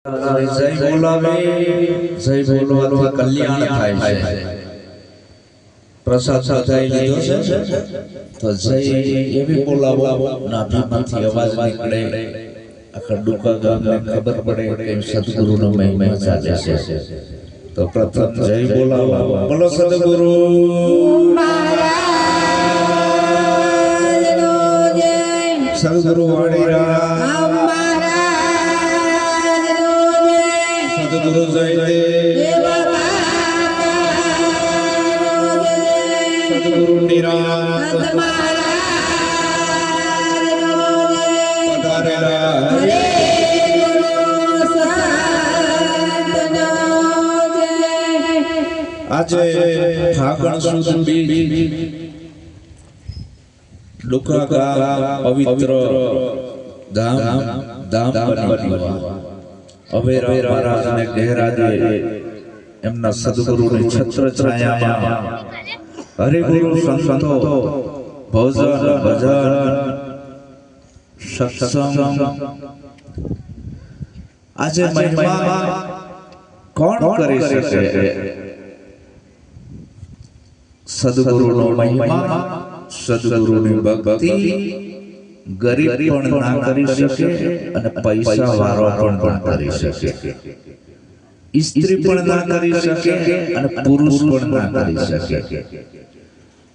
જય બોલાવે જય બોલવાથી કલ્યાણ થાય છે। પ્રસાદ બધાઈ લીધો છે તો જય એવી બોલાવો નાભીમાંથી અવાજ નીકળે આખા ડુકા ગામને ખબર પડે કે સદગુરુનો મહિમા ચાલે છે। તો પ્રથમ જય બોલાવો બોલો સદગુરુ મહારાજનો જય સદગુરુ વાણીરામ મહારાજનો જય સદગુરુ જય દેવ સદગુરુ નિરાંત મહારાજનો જય હરે ગુરુ સંતનો જય। આજે ફાગણ સુદ બીજ ડુકા ગામ પવિત્ર ધામ બન્યું। અવેરા મહારાજને ગહેરાજે એમના સદગુરુની છત્ર છાયામાં હરિગુરુ સંતો ભોજન ભજન સત્સંગ આજે મહિમા કોણ કરી શકે? સદગુરુનો મહિમા સદગુરુની ભક્તિ ગરીબ પણ ના કરી શકે અને પૈસા વાળો પણ કરી શકે, સ્ત્રી પણ ના કરી શકે અને પુરુષ પણ ના કરી શકે।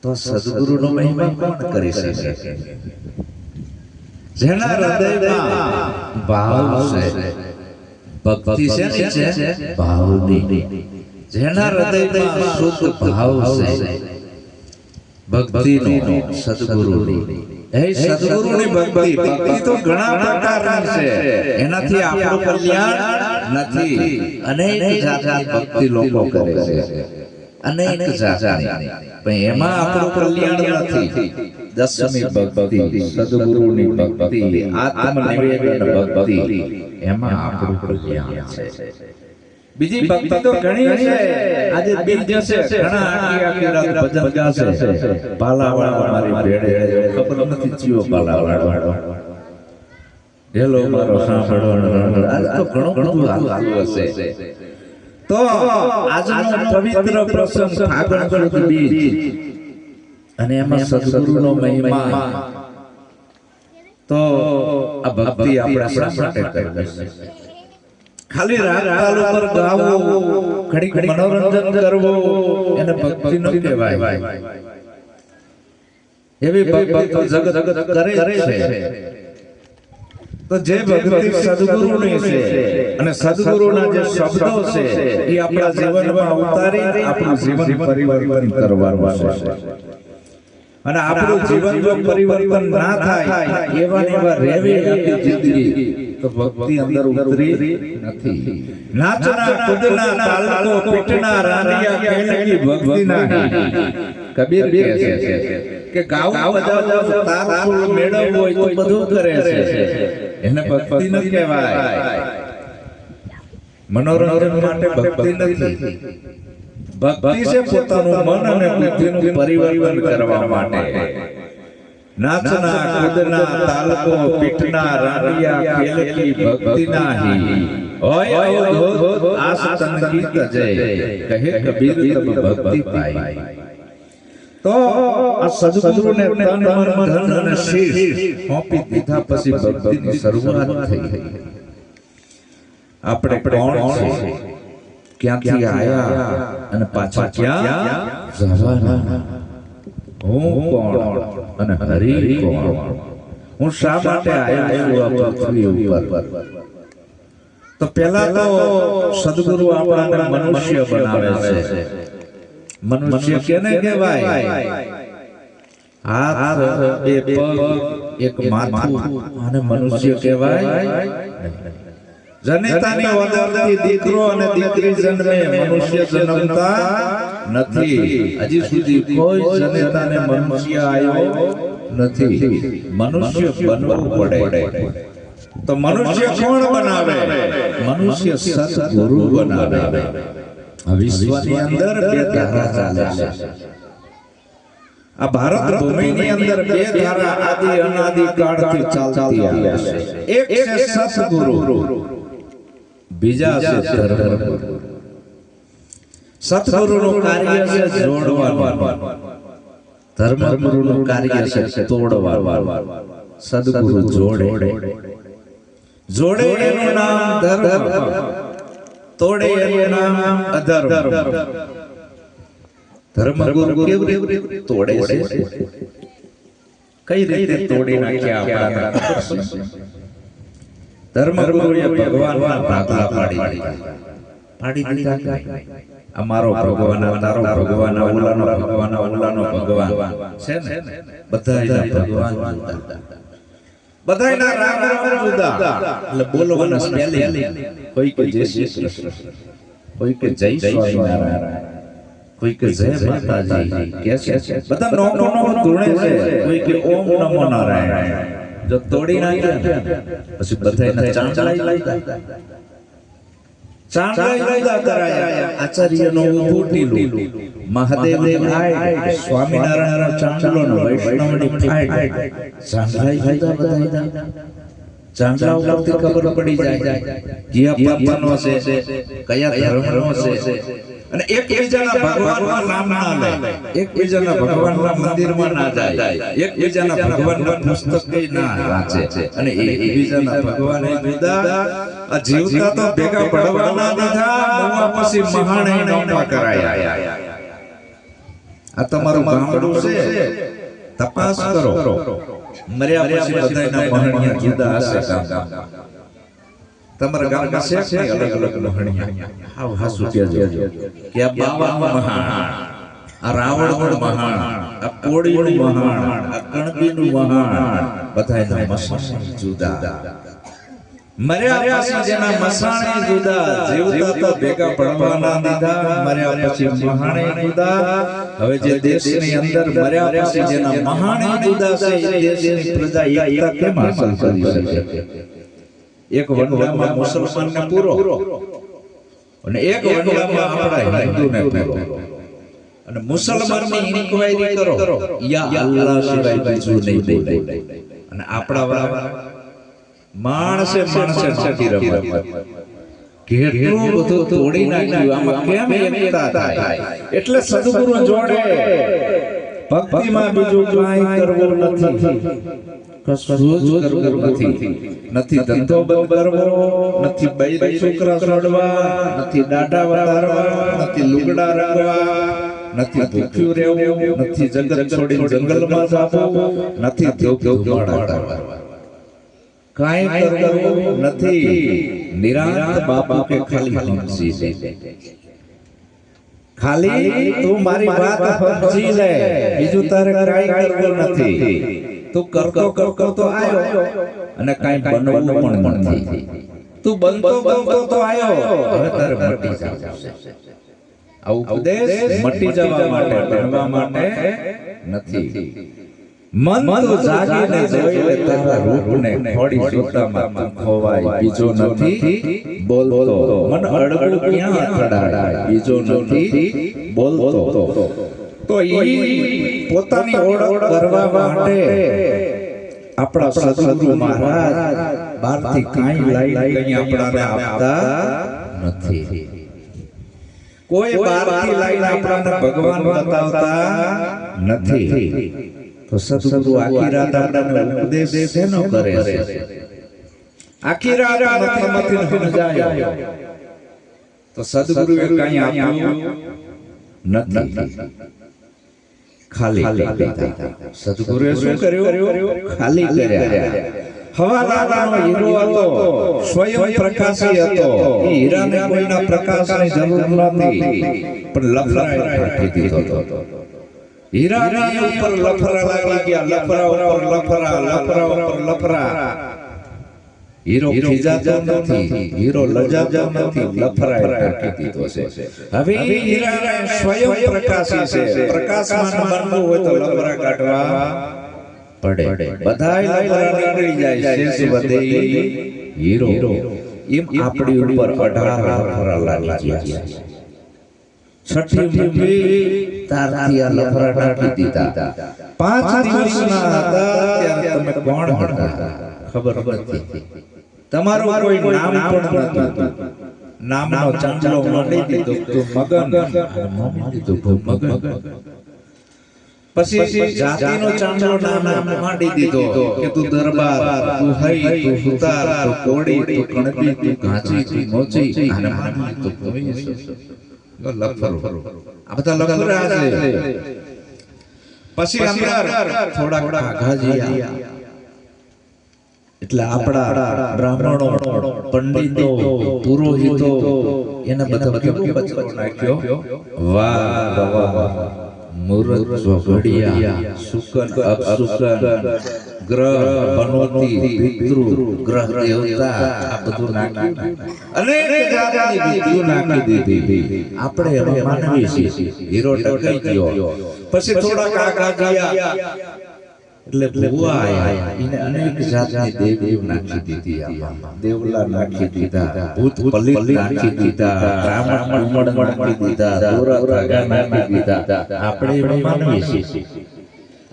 તો સદગુરુનો મહિમા કોણ કરી શકે? જેના હૃદયમાં ભાવ છે, ભક્તિ છે ભાવની, જેના હૃદયમાં શુદ્ધ ભાવ છે ભક્તિનો સદગુરુની એ સદગુરુની ભક્તિ તો ઘણા પ્રકારની છે, એનાથી આપણું કલ્યાણ નથી। અનેક જાતની ભક્તિ લોકો કરે છે, અનેક જાતની, પણ એમાં આપણું કલ્યાણ નથી। દસમી ભક્તિ સદગુરુની ભક્તિ આત્મનિવેદન ભક્તિ એમાં આપણું કલ્યાણ છે। બીજી ભક્તિ તો ઘણી છે, આજે બીજ છે, ઘણા આખી રાત ભજન ગાશે। પાલાવાળા મારી ભેડે ખબર નથી ચિયો પાલાવાળો હેલો મારો સાંભળો આજ તો ઘણું હાલતું હશે। તો આજનો પવિત્ર પ્રસંગ ફાગણ સુદ બીજ અને એમાં સદગુરુનો મહિમા, તો આ ભક્તિ આપણે શા માટે કરવી? ખાલી રાગ તાલ ઉપર ગાવું, ઘડીક મનોરંજન કરવું એને ભક્તિ ન કહેવાય। એવી ભક્તિ જગત કરે છે તો જે ભક્તિ સદગુરુની છે અને સદગુરુના જે શબ્દો છે એ આપણા જીવનમાં ઉતારી આપણું જીવન પરિવર્તન કરવાનું છે। અને આપણું જીવન જો પરિવર્તન ના થાય એવા રહેવી આખી જિંદગી તો ભક્તિ અંદર ઉતરી નથી। નાચના કૂદના તાલકો પીટના રાંડિયા કેલકી ભક્તિ નહીં। કબીર કહે છે કે ગાવું બજાવવું તાર સુર મેળવવું હોય તો બધું કરે છે, એને ભક્તિ ન કહેવાય। મનોરંજન માટે ભક્તિ નથી, ભક્તિ છે પોતાનું મન અને બુદ્ધિનું પરિવર્તન કરવા માટે। નાચના કૂદના તાલકો પીઠના રાંડિયા ખેલકી ભક્તિ નાહી હોય અવધૂત આસ તન ગીત જય કહે કબીર તબ ભક્તિ પાઈ। તો આ સદગુરુને તન મન ધન અને શીશ સોંપી દીધા પછી ભક્તિની શરૂઆત થઈ। આપણે કોણ છે, ક્યાંથી આયા અને પાછા ક્યાં જવાના? હું કોણ અને હરિ કોણ? હું શા માટે આવ્યો છું આ પૃથ્વી ઉપર? તો પહેલા તો સદગુરુ આપણને મનુષ્ય બનાવે છે। મનુષ્ય કેને કહેવાય? હાથ, બે પગ, એક માથું અને મનુષ્ય કહેવાય। જનેતાની ઓલાદથી દીકરો અને દીકરી જન્મે, મનુષ્ય જન્મતા નથી। હજી સુધી કોઈ જનેતાને મનુષ્ય આવ્યો નથી, મનુષ્ય બનવું પડે। તો મનુષ્ય કોણ બનાવે? મનુષ્ય સદગુરુ બનાવે। વિશ્વની અંદર બે ધારા ચાલે છે। આ ભારત ભૂમિની અંદર બે ધારા આદિ અનાદિ કાળથી ચાલતી આવે છે। એક છે સદગુરુ બીજા છે ધર્મ. સતગુરુનું કાર્ય છે જોડવાનું, ધર્મગુરુનું કાર્ય છે તોડવાનું. સદગુરુ જોડે જોડે એનું નામ ધર્મ, તોડે એનું નામ અધર્મ. ધર્મગુરુ કેવી રીતે તોડે છે, કઈ રીતે તોડી નાખ્યા આપણા? ધર્મગુરુએ ભગવાનના ભાગલા પાડી દીધા. અમારો ભગવાન, તારો ભગવાન, ઓલાનો ભગવાન, ઓલાનો ભગવાન છે ને, બધાયના ભગવાન જુદા, બધાયના રામ રામ જુદા. એટલે બોલવાના સ્પેલિંગ, કોઈ કે જય શ્રી કૃષ્ણ, કોઈ કે જય સ્વામિનારાયણ, કોઈ કે જય માતાજી કે છે. બધા નોનો ધૂણે છે. કોઈ કે ઓમ નમો નારાયણ. જો તોડી નાખ્યા પછી બધાયના ચાંચલાઈ લાગ્યા, આચાર્યનો ઊભું મહાદેવને આય, સ્વામિનારાયણ ચાંદલો નો વૈષ્ણવની ફાઈટ, ચાંદલાઈ જુદા બધાયના. ચાંદલા ઉપરથી ખબર પડી જાય કયા પંથનો છે, કયા ધર્મનો છે. અને એકબીજાના ભગવાનના નામ ના લે, એકબીજાના ભગવાનના મંદિરમાં ના જાય, એકબીજાના ભગવાનના પુસ્તકે ના વાંચે, અને એકબીજાના ભગવાન જુદા. આ જીવતા તો ભેગા પડવાના દીધા, મોવા પછી મહાણે નોંધવા કરાયા. આ તમારું ગામડું છે, તપાસ કરો. મર્યા પછી બધાયના મહાણિયા જુદા હશે. તમારા ગામમાં છે કે અલગ અલગ મહાણિયા? હાવ હાસુ કહેજો કે આ બાવાનું મહાણ, આ રાવણનું મહાણ, આ કોળીનું મહાણ, આ કણબીનું મહાણ, બધાયના મસાણે જુદા. મર્યા પછી જેના મસાણે જુદા, જીવતા તો ભેગા પડવાના દીધા, મર્યા પછી મહાણે જુદા. હવે જે દેશની અંદર મર્યા પછી જેના મહાણે જુદા છે, એ દેશની પ્રજા એકતા કેમ હાંસલ કરી શકે? એક વનડામાં મુસલમાનને પૂરો અને એક વનડામાં આપણા હિન્દુને પૂરો. અને મુસલમાનની ઇન્ક્વાયરી કરો, યા અલ્લાહ સિવાય બીજું નહીં બોલે. અને આપણા વાળા માણસે છકી રમત, કેટલું બધું તોડી નાખ્યું. આમાં કેમ એકતા થાય? એટલે સદગુરુ જોડે. ભક્તિમાં બીજું કાંઈ કરવું નથી, નથી ધંધો બંધ કરવો, નથી બૈરી છોકરા છોડવા, નથી દાડા વધારવા, નથી લુગડા રંગવા, નથી ભૂખ્યું રહેવું, નથી જંગલ છોડીને જંગલમાં જવું, નથી ધુમાડા કરવા, કાંઈ કરવું નથી. નિરાંત બાપુ કે ખાલી હંસી છે, ખાલી તું મારી વાત સમજી લે, બીજું તારે કાંઈ કરવું નથી. તું કરતો તો આયો અને કાંઈ બનવું પણ નથી. તું બનતો તો આયો, હવે તારે મટી જવું. આ ઉપદેશ મટી જવા માટે, બનવા માટે નથી. મન તો જાગીને જોઈ લે તારા રૂપને, ખોડી જોતામાં તું ખોવાય, બીજો નથી બોલતો. મન અડગું ક્યાં અથડાય, બીજો નથી બોલતો. તો ઈ પોતાની ઓળખ કરવા માટે આપણા સદગુરુ મહારાજ બહારથી કાંઈ લાઈ કઈ આપણાને આપતા નથી. કોઈ બહારથી લાઈને આપણાને ભગવાન બતાવતા નથી. તો સદગુરુ આખી રાત આપણને ઉપદેશ શેનો કરે છે? આખી રાત મથામથી સમજાય. તો સદગુરુએ કાંઈ આપ્યું નથી, ખાલી સદગુરુએ શું કર્યું? ખાલી કર્યા. હવાલાનો હીરો હતો, સ્વયં પ્રકાશી હતો. એ હીરાને કોઈના પ્રકાશની જરૂર નથી, પણ લફરાએ ઢાંકી દીધો હતો. હીરાની ઉપર લફરા લાગી ગયા, લફરા ઉપર લફરા, લફરા ઉપર લફરા. હીરો ખીજાતો નથી, હીરો લજાતો નથી, લફરાએ ઢાંકી દીધો છે. હવે હીરાને સ્વયં પ્રકાશી છે, પ્રકાશમાન બનવું હોય તો લફરા કાઢવા પડે. બધાય લફરા નીકળી જાય, શેષ વધે હીરો. એમ આપણી ઉપર 18 લફરા લાગી ગયા. છઠ્ઠી મૂવી તારથી આ લફરા ઢાંકી દીધા. 5 દિવસના હતા ત્યારે તમે કોણ હતા ખબર નથી. તમારું કોઈ નામ પણ નહોતું. નામનો ચાંદલો માંડી દીધો તો મગન અને માંડી દીધો તો મગન. પછી જાતિનો ચાંદલો નામ માંડી દીધો કે તું દરબાર, તું હઈ, તું સુતાર, તું કોડી, તું કણબી, તું ઘાંચી, તું મોચી અને માંડી દીધો તો લખરો. આ બધા લખરા છે. પછી અંદર થોડા આઘાજીયા એટલે આપણા બ્રાહ્મણો, પંડિતો, પુરોહિતો એને બધા કેવો કચરો નાખ્યો. વાહ વાહ, મુરત સ્વઘડિયા, શુકન અપશુકન, ગ્રહ બનોતી, પિતૃ ગ્રહ દેવતા, આ બધું નાખ્યું. અનેક જાતની વિધિઓ નાખી દીધી. આપણે હવે માનવી છીએ, હીરો ટકાઈ ગયો. પછી થોડા કાકાજીયા એટલે ભુવા આયા, એને અનેક જાતની દેવીઓ નાખી દીધી. આમાં દેવલા નાખી દીધા, ભૂત પલિત નાખી દીધા, બ્રાહ્મણ કુમડ નાખી દીધા, દોરા ધાગા નાખી દીધા. આપણે એમ માનવી છીએ.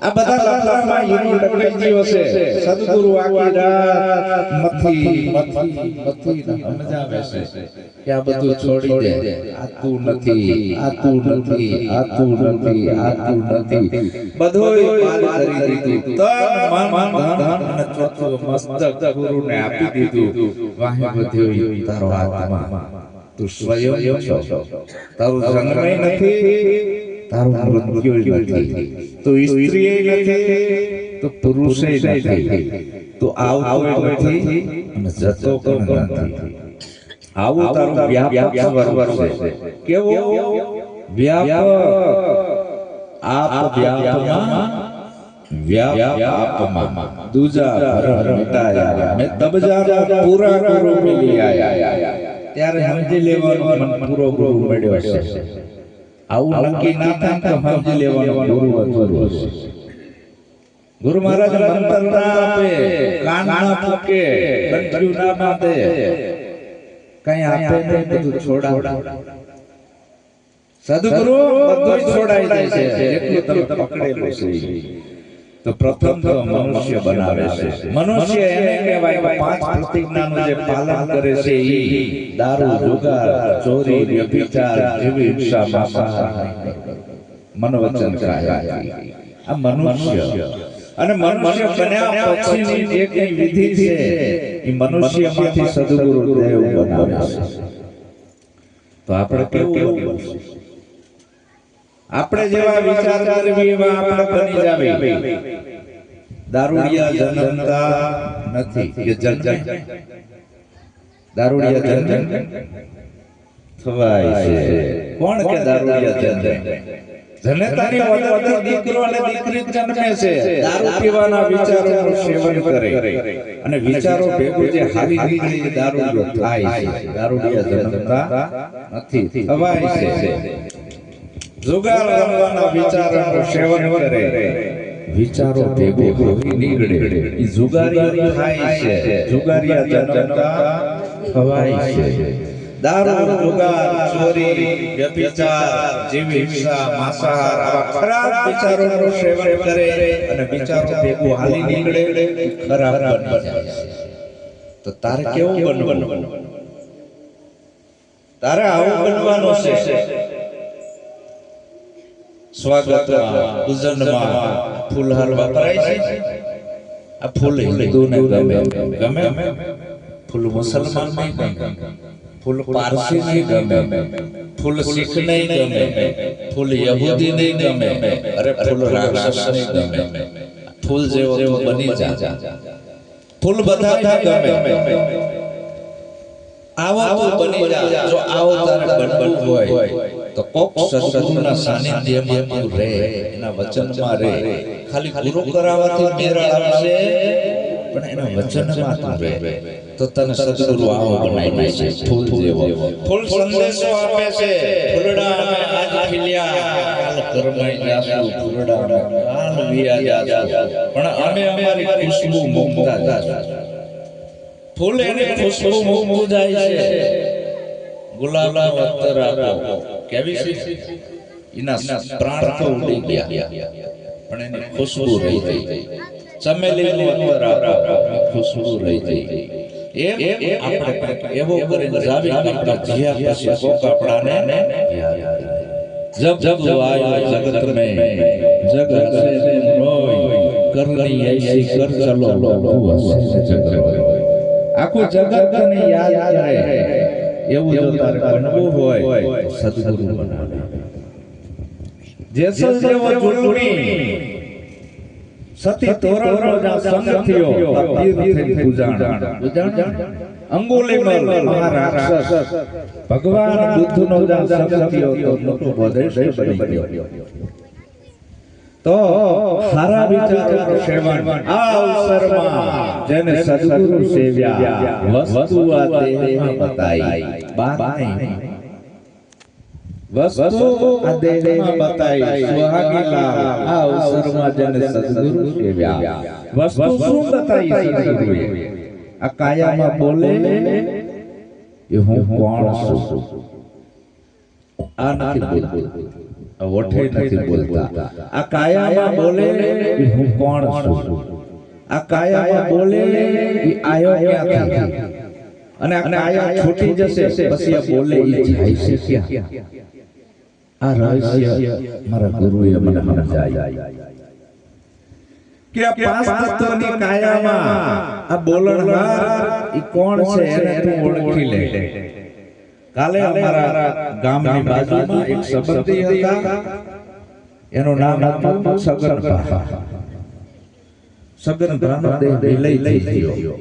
આ બધા લફડામાં હીરો ટકાઈ ગયો છે. સદગુરુ આખી રાત મથી સમજાવે છે કે આ બધું છોડી દે. આ તું નથી, આ તું નથી, આ તું નથી, આ તું નથી, બધુંય બાદ કરી દીધું. તન મન ધન અને ચોથું મસ્તક ગુરુને આપી દીધું. વાહે બધું તારો આત્મા, તું સ્વયં છો. તારું જન્મય નથી, તારું મૃત્યુ નથી, તો સ્ત્રીએ નથી, તો પુરુષે નથી, તો આવતો નથી અને જતો પણ નથી. આવું તારું વ્યાપક સ્વરૂપ છે. કેવો વ્યાપક? આપ વ્યાપમાં, વ્યાપ આપમાં, દૂજા ભર મિટાયા, મેં તબ જાનો પૂરા ગુરુ મિલી આયા. ત્યારે સમજી લેવાનું મન પૂરો ગુરુ મળ્યો છે. આવું નક્કી ના થાય તો સમજી લેવાનું ગુરુ અધૂરો છે. ગુરુ મહારાજ મંત્ર ના આપે, કાન ના ફૂકે, બંધ્યું ના બાંધે, કઈ આપે નહીં, બધું છોડાવે. સદગુરુ બધું છોડાઈ જાય છે. એટલું તમે પકડેલું છે. તો પ્રથમ તો મનુષ્ય બનાવે છે. મનુષ્ય એને કહેવાય કે 5 પ્રતિજ્ઞાનું જે પાલન કરે છે. ઈ દારૂ, જુગાર, ચોરી, વ્યભિચાર, જીવી હિંસા, માંસાહાર, મન વચન કાયા. આ મનુષ્ય. અને મનુષ્ય બન્યા પછીની જે કઈ વિધિ છે એ મનુષ્યમાંથી સદગુરુ દેવ બનાવે છે. તો આપણે કેવું બનવું? આપણે જેવા વિચાર કરવી એવા આપણે બની જાવે. દારૂડિયા જનતા નથી કે જન દારૂડિયા જન થવાય છે. કોણ કે દારૂડિયા જન? જનતાની વગર દીકરો અને દીકરી જન્મે છે. દારૂ પીવાના વિચારોનું સેવન કરે અને વિચારો ભેગું જે હાલી નીકળી દારૂડિયો થાય છે. દારૂડિયા જનતા નથી, થવાય છે. જુગાર રમવાના વિચારોનું સેવન કરે, વિચારો ભેગો હોવી નીકળે, એ જુગારી થાય છે. જુગારિયા જનતા થવાય છે. દારૂ, જુગાર, ચોરી, વ્યભિચાર, જીવી હિંસા, માંસાહાર આવા ખરાબ વિચારોનું સેવન કરે અને વિચારો ભેગો હાલી નીકળે, ખરાબ બની જાય. તો તારે કેવું બનવાનું? તારે આવું બનવાનું છે. સ્વાગતમાં, પૂજનમાં ફૂલહાર વપરાય છે. આ ફૂલ હિન્દુને ગમે, ફૂલ મુસલમાન નહીં ગમે, ફૂલ પારસી નહીં ગમે, ફૂલ શીખ નહીં ગમે, ફૂલ યહૂદી નહીં ગમે, અરે ફૂલ રાક્ષસ નહીં ગમે. ફૂલ જેવો તું બની જા. ફૂલ બધાને ગમે. આવો તું બની જા. જો આવો તારે બનવું હોય તો કોક સદગુરુના સાનિધ્યમાં તું રહે, એના વચનમાં રહે. ખાલી ગુરુ કરાવવાથી મેળ આવશે પણ એના વચનમાં તું રહે તો તને સદગુરુ આવો બનાવી છે. ફૂલ જેવો. ફૂલ સંદેશો આપે છે. ફૂલડા અમે આજ ખીલ્યા, કાલ કરમાઈ જાશું. ફૂલડા અમે કાલ વિયા જાશું, પણ અમે અમારી ખુશ્બુ મૂકતા જાશું. ફૂલ એની ખુશ્બુ મૂકતું જાય છે. ગુલાબના વસ્ત્ર આપો, કેવી છે? એના પ્રાણ તો ઉડી ગયા પણ એની ખુશ્બુ રહી ગઈ. ચમેલીનું અત્તર આપો, ખુશ્બુ રહી ગઈ. એમ આપણે એવો કરીને જાવી આપણા જીયા પછી કોક આપણાને જબ જબ આયો જગત में जग हसे रोय करनी ऐसी कर चलो તું હસે જગત આખું જગત ને યાદ કરે એવું જો તારે બનવું હોય તો સદગુરુ બનાવે જેસલ જેવો જોડણી સતી તોરણનો જા સંગ થયો તીર થઈ ઉજાણ અંગુલીમલ મહારાક્ષસ ભગવાન બુદ્ધનો જા સંગ થયો તો મોટો બોધેશ બની ગયો તો સારા વિચારો સેવન આ અવસરમાં જેને સદગુરુ સેવ્યા વસ્તુ આ દેહમાં બતાઈ બાત નહીં વસ્તુ આ દેહમાં બતાઈ સુહાગીલા આ અવસરમાં જેને સદગુરુ સેવ્યા વસ્તુ શું બતાઈ સદગુરુએ આ કાયામાં બોલે એ હું કોણ છું આ નથી બોલતું ઓઠે નથી બોલતા આ કાયામાં બોલે એ હું કોણ છું આ કાયામાં બોલે એ આયો ક્યાંથી અને આ કાયા છૂટી જશે પછી આ બોલે એ જાય છે ક્યાં આ રહસ્ય મારા ગુરુએ મને સમજાય કે આ પાંચ તત્વની કાયામાં આ બોલણહાર એ કોણ છે એને તું ઓળખી લે કાલે અમારા ગામની બાજુમાં એક સંબંધી હતા એનું નામ હતું સગનભા સગનભાનો દેહ વિલય થઈ ગયો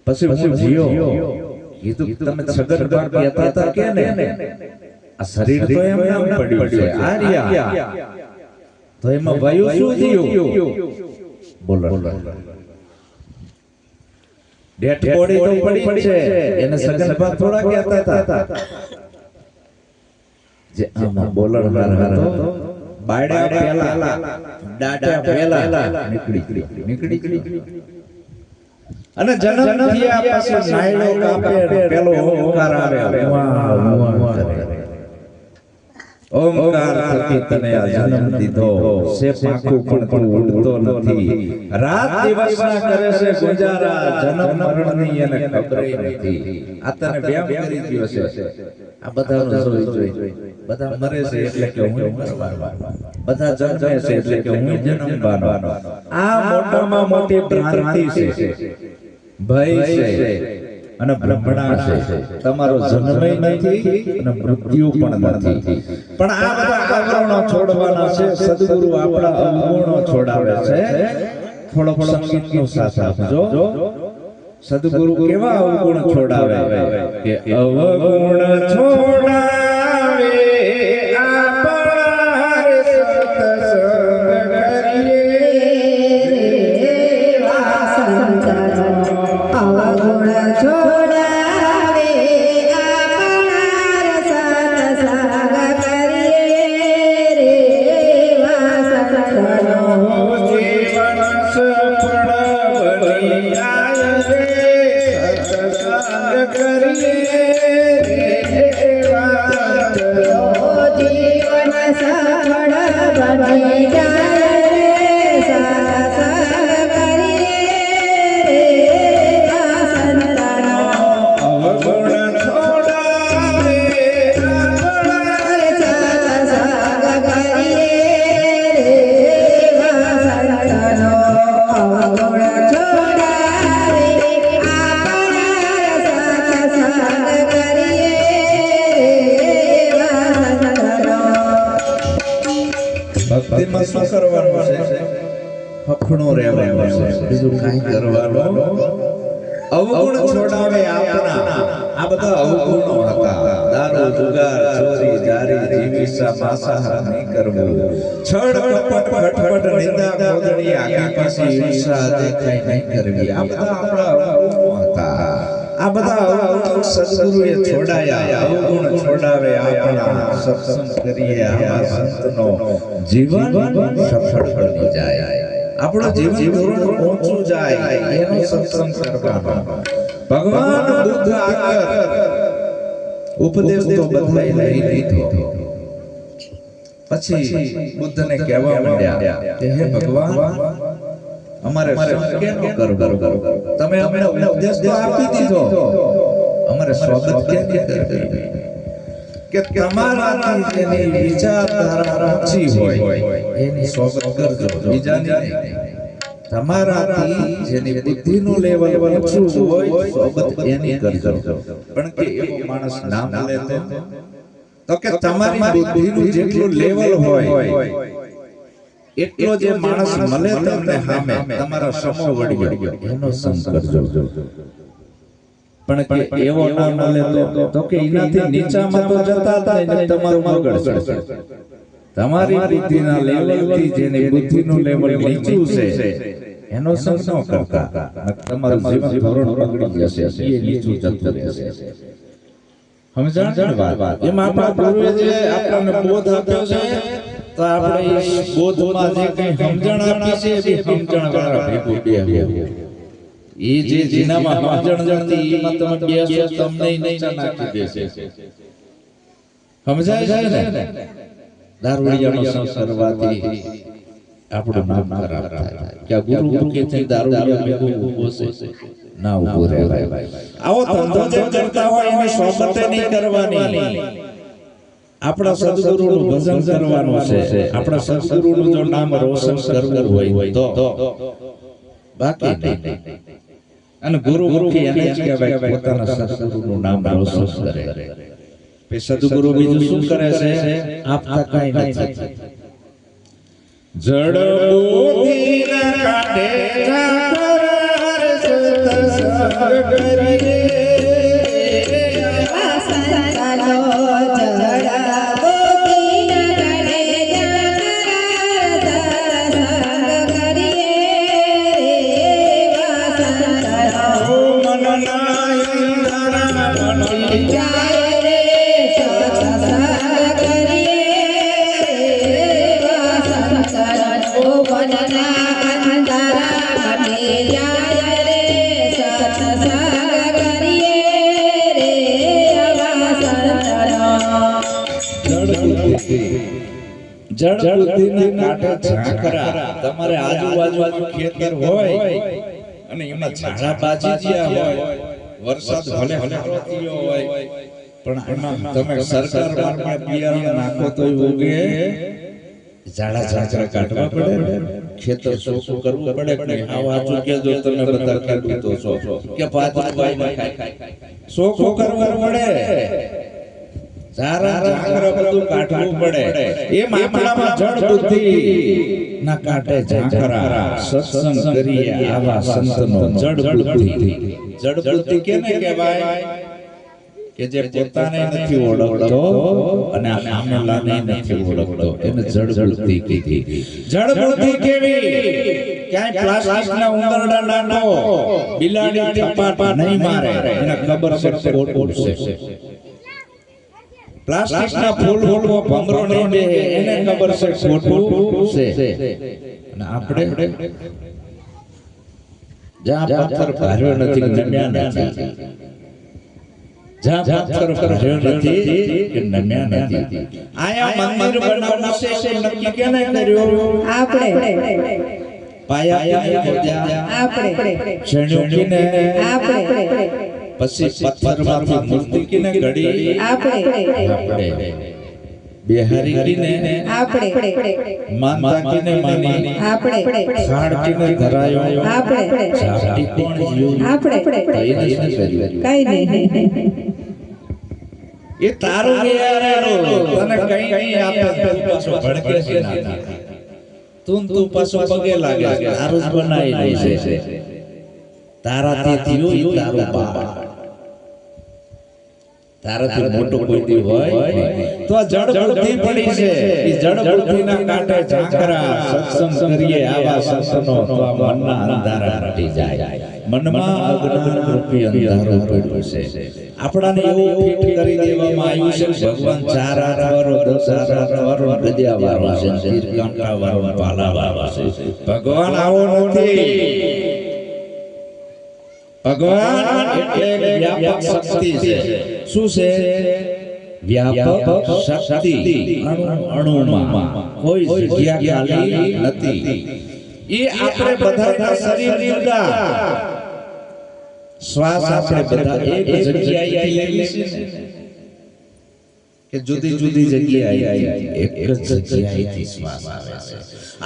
પછી હું જીયો કીધું તમે સગનભા કહેતા હતા કે ને આ શરીર તો એમ નામ પડ્યું છે આર્યા તો એમાં વાયુ શું થયું બોલો ડેટ બોડી તો પડી છે એને સગનભા થોડા કહેતા હતા જે આમાં બોલર હાર હતો બાયડા પહેલા ડાટા પહેલા નીકળી અને જન્મ થયા પછી નાયલો કાપે પેલો ઓમકાર આવે વાહ કરે ઓમકાર થકી તને આ જન્મ દીધો સે પાખું પણ તું ઉડતો નથી રાત દિવસ ના કરે છે ગુજારા જન્મ મરણની એને ખબર નથી આ તને વ્યામ કરી દીધો છે આ બધાનો જોઈ બધા મરે છે એટલે કે હું મરવાનો બધા જન્મે છે એટલે કે હું જન્મવાનો આ મોટામાં મોટી ભ્રાંતિ છે ભય છે અને બ્રહ્મણા છે તમારો જન્મય નથી અને મૃત્યુ પણ નથી પણ આ બધા આવરણો છોડવાના છે સદગુરુ આપણા અવગુણો છોડાવે છે થોડો સંગીતનો સાથ આપજો સદગુરુ કેવા અવગુણ છોડાવે કે અવગુણ છોડાવે આપણા સત્સંગ કરીએ અવગુણ છોડાવે આપણા સત્સંગ કરીએ રે વાસણો જીવન સફળ બની આય રે સત્સંગ કરીએ રે વાસણો જીવન સફળ બની જાય રે સત્સંગ કરીએ ભક્તિમાં શું કરવાનું છે હફણો રહેવાનું છે બીજું કાંઈ કરવાનું અવગુણ છોડાવે આપણા આ બધા અવગુણો હતા દારૂ જુગાર ચોરી જારી જીવીસા માંસાહાર નહીં કરવું છળ કપટ ખટપટ નિંદા ખોદણી આગી પાછી ઈર્ષા દેખાઈ નહીં કરવી આ બધા આપણા અવગુણો હતા આ બધા અવગુણ સદગુરુએ છોડાયા અવગુણ છોડાવે આપણા સત્સંગ કરીએ આવા સંતનો જીવન સફળ બની જાય આપણો જીવન ધોરણ ઊંચું જાય એનો સત્સંગ કરવાનો ભગવાન બુદ્ધ આગળ ઉપદેશ તો બધાય લઈ લીધો પછી બુદ્ધને કહેવા માંડ્યા કે હે ભગવાન અમારે સંગ કેમ કરવો? તમે અમને ઉપદેશ તો આપી દીધો, અમારે સ્વાગત કેમ કરવી? કે તમારાથી જેની વિચારધારા ઊંચી હોય એની સ્વાગત કરજો, બીજાની નહીં. તમારાથી જેની બુદ્ધિનું લેવલ ઊંચું હોય સ્વાગત એની કરજો. પણ કે એવો માણસ ના મળે તો કે તમારી બુદ્ધિનું જેટલું લેવલ હોય એટલો જે માણસ મળે તમને સામે તમારા સમો વળ્યો એનો સંગ કરજો. પણ કે એવો ના મળે તો કે એનાથી નીચામાં તો જતા થાય ને તમારું મગજ છે. તમારી બુદ્ધિના લેવલથી જેની બુદ્ધિનું લેવલ નીચું છે એનો સંગ ન કરતા, તમારું જીવન ધોરણ બગડી જશે, એ નીચું જતું રહેશે. સમજાણ વાત એમાં આપણા ગુરુએ જે આપણને બોધ આપ્યો છે તો આપણે એ બોધમાં જે કંઈ સમજણ આપી છે એ સમજણ વાળા ભેગું બેહવું. એ જે જીનામાં સમજણ નથી એમાં તમે બેસો તમને નીચે નાખી દેશે. સમજાય છે ને? દારૂડિયાનો સંગ કરવાથી આપણું નામ ખરાબ થાય. કે ગુરુ મુખેથી દારૂડિયા ભેગું ઊભો છે, ના ઊભો રહેવાય. આવો ધંધો જે કરતા હોય એને સ્વાગત નહીં કરવાની. આપણા સદગુરુનું ભજન કરવાનું છે. આપણા સદગુરુનું જો નામ રોશન કરવું હોય તો બાકી નહીં. અને ગુરુ મુખી એને જ કહેવાય પોતાના સદગુરુનું નામ રોશન કરે. સદગુરુ બીજું શું કરે છે? આપતા કઈ નથી. જડ બુદ્ધિના કાંઠે જાકર સત્સંગ કરીએ, સંતાનો જડ બુદ્ધિના કાંઠે જાકર સત્સંગ કરીએ, સંતાનો મનના ઇંધણા મનની જાય રે સત્સંગ કરીએ, સંતાનો મનના અંધારા મને જાય રે સત્સંગ કરીએ રે, આવા સંતાનો જડ બુદ્ધિના કાંઠે ઝાંખરા. તમારે આજુબાજુમાં ખેતર હોય અને એમાં ઝાડા બાજી ગયા હોય, વરસાદ ભલે સારો થયો હોય પણ એમાં તમે સરકાર માર્ગે બિયારણ નાખો તો ઉગે, ઝાડા ઝાંખરા કાઢવા પડે, ખેતર ચોખ્ખું કરવું પડે. કે આવા ચૂક્યા જો તમે બધા ખેડૂતો છો કે પાછું ચોખ્ખું કરવું પડે, ઝાડા ઝાંખરા બધું કાઢવું પડે. એમ આપણામાં જડ બુદ્ધિ ના કાંઠે ઝાંખરા સત્સંગ કરીએ આવા સંતનો જડ બુદ્ધિ. જડ બુદ્ધિ કેને કહેવાય? કે જે પોતાને નથી ઓળખતો અને સામેલાને નથી ઓળખતો એને જડ બુદ્ધિ કીધી. જડ બુદ્ધિ કેવી? ક્યાંય પ્લાસ્ટિકના ઉંદરડા નાખો, બિલાડી થપ્પા નહીં મારે, એને ખબર છે ખોટું છે. પ્લાસ્ટિકના ફૂલ ફૂલમાં ભમરો નહીં બેહે, એને ખબર છે ખોટું છે. અને આપણે જ્યાં પથ્થર ભાર્યો નથી નમ્યા નથી, જ્યાં પથ્થર ભાર્યો નથી કે નમ્યા નથી. આયા મંદિર બનાવવું છે નક્કી કેને કર્યું? આપણે પાયા ખોદ્યા આપણે શેણ્યોને આપણે પછી પથ્થરમાંથી મૂર્તિ કેને ઘડી આપણે બિહારી કીને આપણે માનતા કીને માની આપણે ખાડ કીને ધરાયો આપણે ઝાપટી કોણ જીવ આપણે કઈ નથી કર્યું. કઈ નહીં. એ તારું વિયારેલું તને કઈ કઈ આપે પાછો ભડકે છે ના. તું પાછો પગે લાગે, તારું જ બનાવેલું છે. તારાથી થયું ઈ તારું બાપ, તારાથી મોટો કોઈ દી હોય તો આ જડ બુદ્ધિ પડી છે. ઈ જડ બુદ્ધિના કાંઠે ઝાંખરા સત્સંગ કરીએ આવા સંતનો તો આ મનના અંધારા હટી જાય. મનમાં અજ્ઞાન રૂપી અંધારું પડ્યું છે. આપણાને એવું ફિટ કરી દેવામાં આવ્યું છે કે ભગવાન 4 હાથ વાળો, 10 હાથ વાળો, ગદિયા વાળો છે, તીરકાંટા વાળો, ભાલા વાળો છે. ભગવાન આવો નથી. ભગવાન એટલે વ્યાપક શક્તિ છે. શું છે? વ્યાપક શક્તિ. અણુમાં કોઈ જગ્યા ખાલી નથી. એ આપણે બધાના શરીર જુદા, શ્વાસ આપણે બધા એક જગ્યાએ લઈએ છીએ કે જુદી જુદી જગ્યાએ એક જ જગ્યાએથી શ્વાસ આવે છે.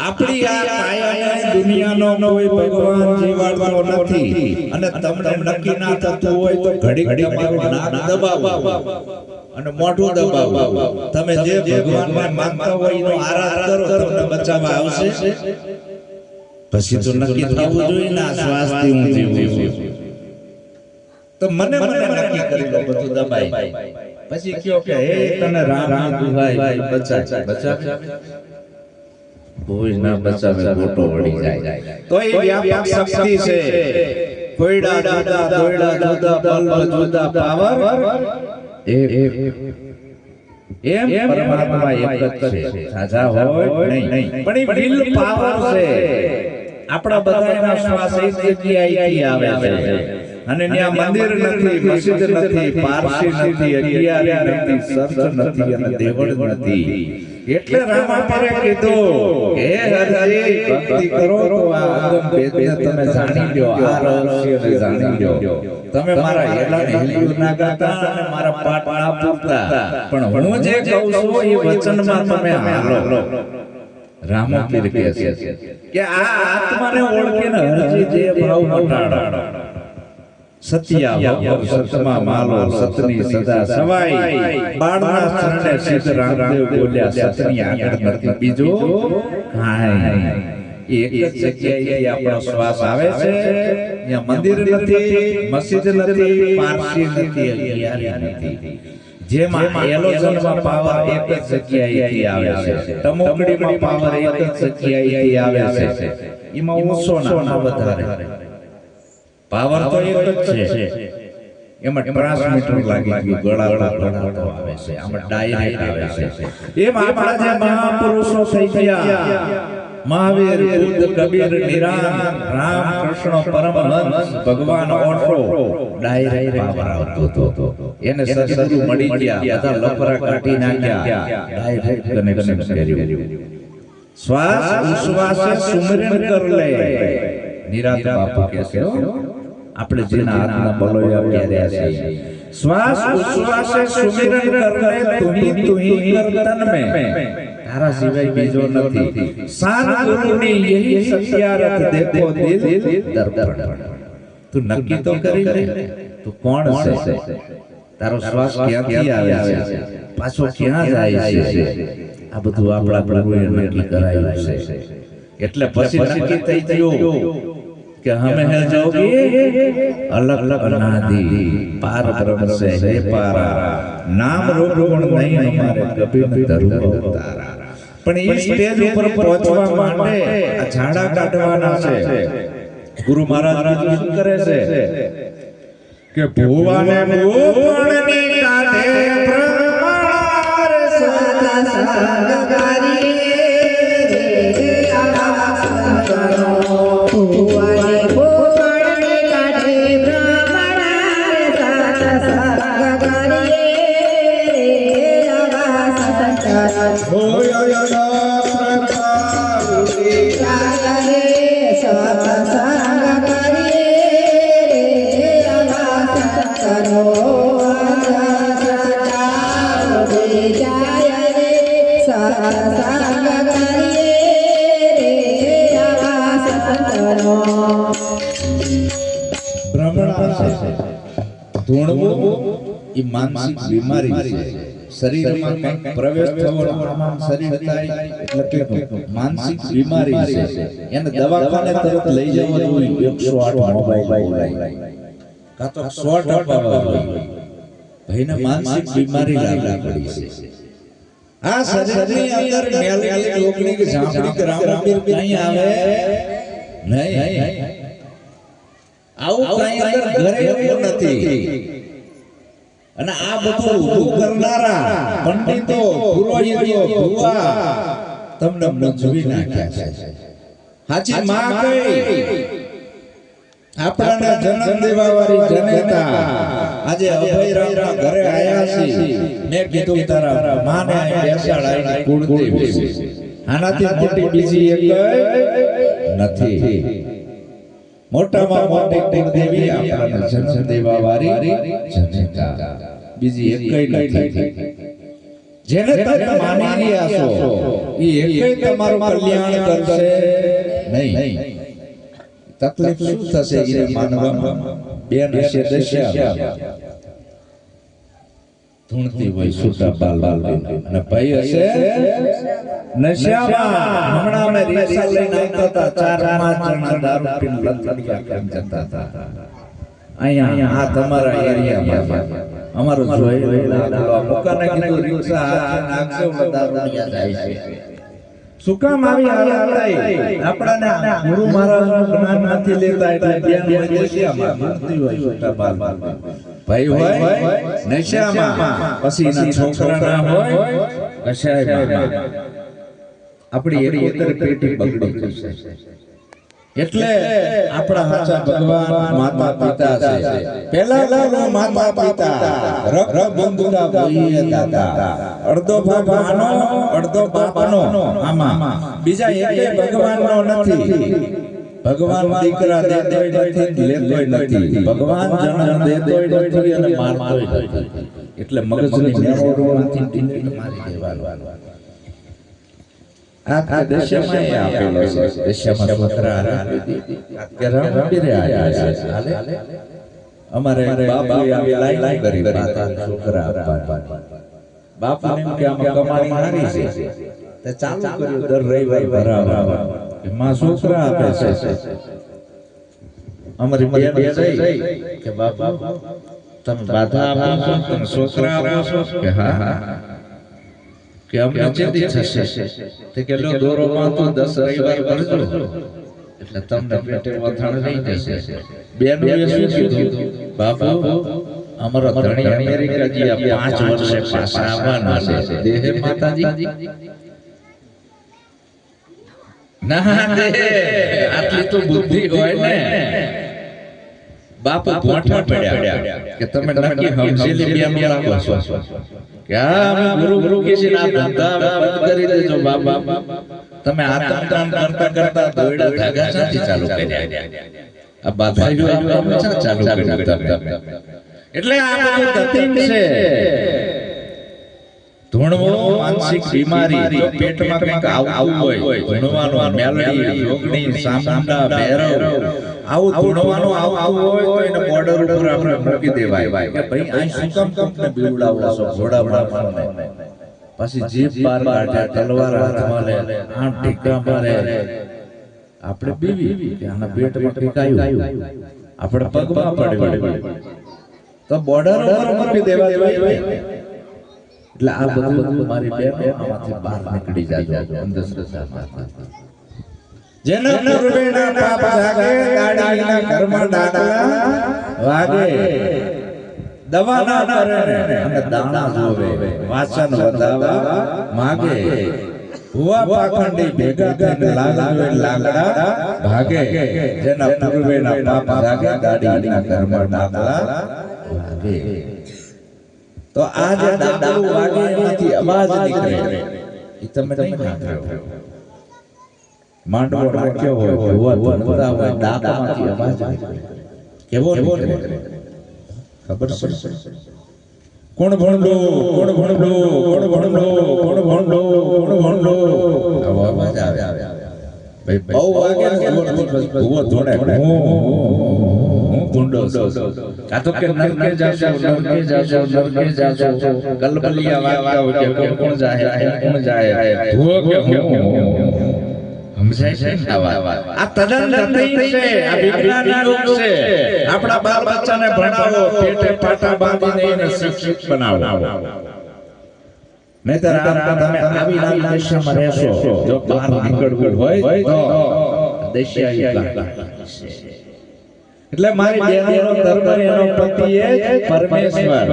આપણી આ કાયાની દુનિયાનો કોઈ ભગવાન જીવાડતો નથી. અને તમને નક્કી ના થતું હોય તો ઘડી ઘડી મારું નાક દબાવો અને મોઢું દબાવો. તમે જે ભગવાનને માનતા હોય એનો આરાધ કરો, તમને બચાવવા આવશે. પછી તો નક્કી થવું જોઈએ ને આ શ્વાસથી હું જીવું છું. તો મને નક્કી કરી લો, બધું દબાઈ. પછી કયો કે હે તને રામ દુહાઈ બચા કોઈ ના બચાવે ગોટો વળી જાય. તો એ વ્યાપક શક્તિ છે. કોયડા જુદા, દોયડા જુદા, બલ્બ જુદા, પાવર એમ પરમાત્મા એક જ છે. સાજા હોય નહીં, પણ એ વિલ પાવર છે. આપણા બધાના શ્વાસ એક જગ્યાએથી આવે છે. અને ત્યાં મંદિર નથી, મસ્જિદ નથી, પારસી નથી, અગિયારી નથી, સર્ચ નથી અને દેવળ નથી. એટલે રામાપીરે કીધું કે હરજી ભક્તિ કરો તો આ આગમ વેદને તમે જાણી લો, આ રહસ્યને જાણી લો. તમે મારા હેલાને હિલ્યું ના ગાતા અને મારા પાઠ ના પૂરતા, પણ હું જે કહું છું એ વચનમાં તમે હાલો. રામાપીર કહે છે કે આ આત્માને ઓળખીને હરજી જે ભાવ મટાડો. સત્યા સતમા માલો સતની સદા સવાઈ. બાળના શરણે સિદ્ધ રામદેવ બોલ્યા સતની આગળ નથી બીજો કાંઈ. એક જ જગ્યાએ આપણો શ્વાસ આવે છે. ત્યાં મંદિર નથી, મસ્જિદ નથી, પારસી નથી, અગિયારી નથી. જેમાં એલોજનમાં પાવર એક જ જગ્યાએથી આવે છે, ટમોકડીમાં પાવર એક જ જગ્યાએથી આવે છે. એમાં ઓછો ના વધારે પાવર તો એક જ છે. એમાં ટ્રાન્સમીટર લાગી ગયું, ગળાડો આવે છે, આમાં ડાયરેક્ટ આવે છે. એમ આપણા જે મહાપુરુષો થઈ ગયા, મહાવીર, બુદ્ધ, કબીર, નિરાંત, રામ, કૃષ્ણ, પરમહંસ, ભગવાન ઓશો, ડાયરેક્ટ પાવર આવતો હતો. એને સદગુરુ મળી ગયા, બધા લફરા કાઢી નાખ્યા, ડાયરેક્ટ કનેક્શન કર્યું. શ્વાસ ઉશ્વાસે સુમરન કર લે. નિરાંત બાપુ કહે છે આપણે જેના હાથના બલોયા પહેર્યા છે. શ્વાસ ઉશ્વાસે સુમિરન કરને તુહી કરતન મે, તારા સિવાય બીજો નથી. સાર ગુરુની યહી સત્યારથ દેખો દિલ દર્પણ. તું નક્કી તો કરી લે તું કોણ છે, તારો શ્વાસ ક્યાંથી આવે છે, પાછો ક્યાં જાય છે. આ બધું આપણા પ્રભુએ નક્કી કરાયું છે. એટલે પછી નક્કી થઈ ગયું कि हमें है जोगी अलग अलग अनादि पार ब्रह्म से हे पारा, नाम रूप गुण नहीं हमारे कभी न धरू अवतारा. પણ એ સ્ટેજ ઉપર પહોંચવા માટે આ ઝાડા કાઢવાના છે. ગુરુ મહારાજ શું કરે છે કે ભુવાને ભૂપણની કાઢે પ્રમાણ સદા સંગકારી એ માનસિક બીમારી છે. શરીરમાં કંઈક પ્રવેશ થવો, શરીર થાય એટલે કે માનસિક બીમારી છે. એને દવાખાને તરત લઈ જવા જોઈએ. 108 મોબાઈલ કાં તો 100 અપાવવા જોઈએ. ભાઈને માનસિક બીમારી લાગી પડી છે. આ શરીરની અંદર મેલેરિયા રોગની કે ઝાંપડી કે રામપીર કઈ આવે નહીં. આવું કઈ અંદર ઘરે એવું નથી. અને આ બધું ઊભું કરનારા પંડિતો, પુરોહિતો, ભુવા તમને મૂંઝવી નાખ્યા છે. સાચી માં કઈ આપણાને જન્મ દેવા વાળી જનેતા આજે અભયરામના ઘરે આયા છે. મેં કીધું તારા માને બેસાડાઈને કુળદેવી છે. આનાથી મોટી બીજી એક નથી. મોટામાં મોટી કુળદેવી આપણા જન્મ દેવા વાળી જનતા, બીજી એકઈ નથી. જેને તમે માની રહ્યા છો એ એકઈ તમારું કલ્યાણ કરશે નહીં. તકલીફ શું થશે એ માનવામાં? બેન હશે દશા ધૂણતી હોય છૂટા બાલ અને ભાઈ હશે નશામાં. હમણાં અમે રિક્ષા લઈને આવતા હતા, 4-5 જણા દારૂ પીને લથડિયા કરીને જતા હતા. અહીંયા આ તમારા એરિયામાં અમારો જોઈ મુકાને કીધું રિક્ષા હાથે નાખશે એટલે દારૂડિયા જાય છે. શું કામ આવી હાલત થઈ? આપણાને ગુરુ મહારાજનું જ્ઞાન નથી લેતા એટલે બેન હોય નશામાં ભણતી હોય છૂટા બાલ ભાઈ હોય નશામાં, પછી એના છોકરા ના હોય કશાયમાં. આપણી એકોતેર પેટી બગડી જશે. એટલે આપણા સાચા ભગવાન માતા પિતા છે. પહેલા માતા પિતા રક્ત બંધુના ભાઈએ દાદા, અડધો ભાગ માનો અડધો બાપનો. આમાં બીજા એકેય ભગવાનનો નથી. ભગવાન દીકરા દેતોય નથી, લેતોય નથી. ભગવાન જન્મ દેતોય નથી અને મારતોય નથી. એટલે મગજની મેમોરીમાંથી ટીંકી મારી દેવાનો. આ દશામાં આપેલો છે. દશામાં છોકરા અમારે બાપુએ આવી લાઈન કરી છોકરા આપવા. બાપુને એમ કે આમાં કમાણી સારી છે, તે ચાલુ કર્યું દર રવિવારે ભરાવા કે માં છોકરા આપે છે. અમારી બેન કહી કે બાપા તમે બાધા આપો છો, તમે છોકરા આપો છો? કે હા. કે અમને ચેતી થશે? તે કે લો દોરોમાં તો 10 રવિવાર ભરજો એટલે તમને પેટે વથાણ રહી જશે. બેનોએ શું કીધું? બાપુ અમારો ધણી અમેરિકા ગયા 5 વર્ષે પાછા આવવાના છે. દેહે માતાજી ના દે, આટલી તો બુદ્ધિ હોય ને. બાપુ ભોંઠા પડ્યા કે તમે નક્કી સમજેલી બેન રાખો છો કે હા અમે ગુરુ કે છે આ ધંધા બંધ કરી દેજો બાપા. તમે આતંકદાન કરતા કરતા દોયડા ધાગા નથી ચાલુ કર્યા, આ બાધાઈઓ આપણે ચાલુ કર્યું તમે. એટલે આ બધું તતીમ છે. ધૂણવો માનસિક બીમારી, જો પેટમાં કંઈક આવતું હોય, ધૂણવાનો મેલડી યોગણી સામંડા ભૈરવ આવું ધૂણવાનું આવતું હોય તો એને બોર્ડર ઉપર આપણે મૂકી દેવાય કે ભાઈ આ શું કામ તમને બીવડાવો છો ઘોડા બનાવવાને. પછી જીભ બાર કાઢે, તલવાર હાથમાં લે, આમ ટીકા મારે. આપણે બીવી કે આના પેટમાં કંઈક આવ્યું, આપણે પગમાં પડ્યું તો બોર્ડર ઉપર મૂકી દેવાય. એટલે આ બધું મારી બેનો આમાંથી બહાર નીકળી જાજો અંધશ્રદ્ધામાંથી. જેના પૂર્વેના પાપ જાગે, ગાડીના ઘરમાં ડાડા વાગે, દવા ના કરે અને દાણા જોવે, વાસન વધાવા માગે, હુવા પાખંડી ભેગા થઈને લાગવે લાગડા ભાગે. જેના પૂર્વેના પાપ જાગે, ગાડીના ઘરમાં ડાડા વાગે. તો આ જે દાદાઓ વાગે એમાંથી અવાજ નીકળે એ તમે નહીં સાંભળ્યો. માંડવો રાખ્યો હોય, ભુવા ધનવરા હોય, દાંતમાંથી અવાજ નીકળે. કેવો નીકળે ખબર છે? કોણ ભણડો, કોણ ભણડો, કોણ ભણડો, કોણ ભણડો, કોણ ભણડો અવાજ આવે. ભાઈ બહુ વાગે ને ભુવો ધોણે ભૂંડો આ તો કે નરકે જાશો, નરકે જાશો, નરકે જાશો. કલબલિયા વાગતા હોય કે કોણ જાય, કોણ જાય, ભૂવો કે હું સમજાય છે આ તદ્દન નતી છે. આ વિજ્ઞાનના રૂપ છે. આપણા બાળ બચ્ચાને ભણાવો, પેટે પાટા બાંધીને એને શિક્ષિત બનાવો. નહીતર તમે આવી દશામાં રહેશો. જો બહાર નીકળવું હોય તો દશા. એટલે મારી બેનનો ધર્મ એનો પતિ એ પરમેશ્વર,